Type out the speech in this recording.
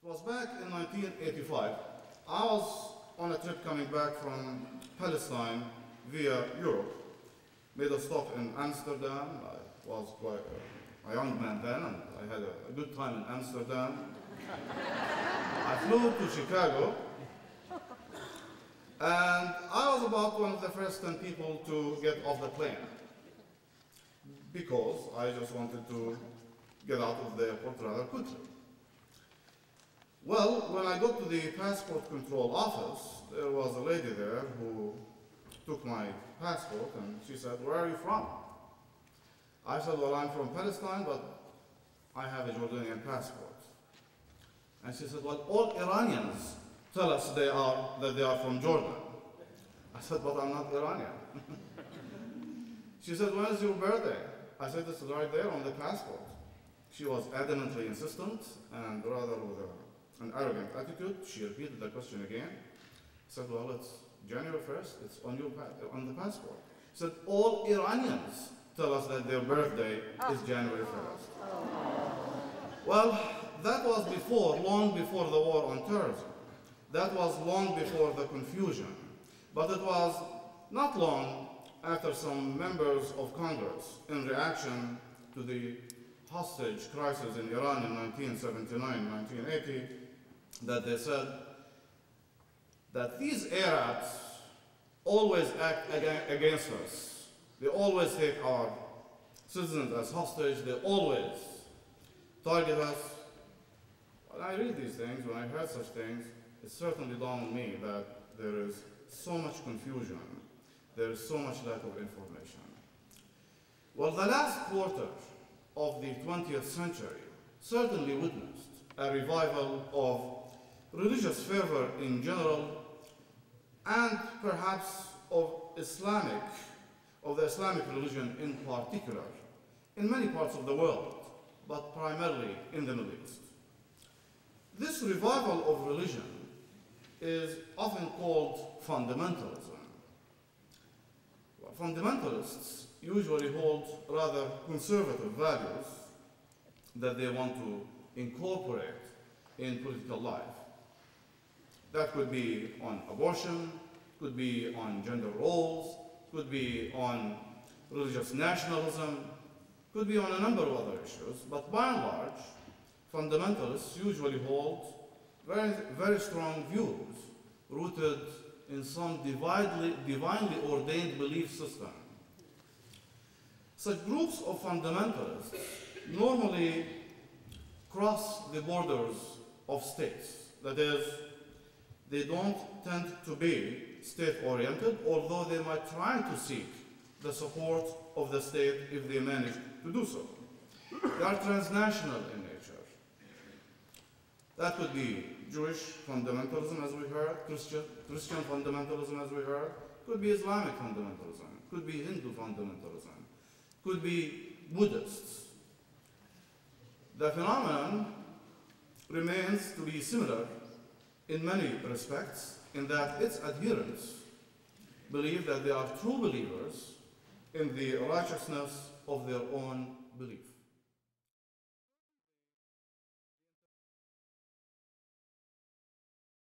It was back in 1985. I was on a trip coming back from Palestine via Europe. Made a stop in Amsterdam. I was quite a young man then, and I had a good time in Amsterdam. I flew to Chicago, and I was about one of the first 10 people to get off the plane, because I just wanted to get out of the airport rather quickly. Well, when I got to the passport control office, there was a lady there who took my passport, and she said, "Where are you from?" I said, "Well, I'm from Palestine, but I have a Jordanian passport." And she said, "Well, all Iranians tell us that they are from Jordan." I said, "But I'm not Iranian." She said, "When is your birthday?" I said, "It's right there on the passport." She was adamantly insistent, and rather with an arrogant attitude, she repeated the question again. I said, "Well, it's January 1st, it's on the passport." She said, "All Iranians tell us that their birthday is January 1st. Well, that was long before the war on terrorism. That was long before the confusion. But it was not long after some members of Congress, in reaction to the hostage crisis in Iran in 1979, 1980, that they said that these Arabs always act against us. They always take our citizens as hostage. They always target us. When I read these things, when I heard such things, it certainly dawned on me that there is so much confusion. There is so much lack of information. Well, the last quarter of the 20th century certainly witnessed a revival of religious fervor in general, and perhaps of the Islamic religion in particular, in many parts of the world, but primarily in the Middle East. This revival of religion is often called fundamentalism. Well, fundamentalists usually hold rather conservative values that they want to incorporate in political life. That could be on abortion, could be on gender roles, could be on religious nationalism, could be on a number of other issues, but by and large, fundamentalists usually hold very, very strong views rooted in some divinely ordained belief system. Such groups of fundamentalists normally cross the borders of states. That is, they don't tend to be state-oriented, although they might try to seek the support of the state if they manage to do so. They are transnational in nature. That could be Jewish fundamentalism, as we heard, Christian fundamentalism, as we heard, could be Islamic fundamentalism, could be Hindu fundamentalism, could be Buddhists. The phenomenon remains to be similar in many respects, in that its adherents believe that they are true believers in the righteousness of their own belief.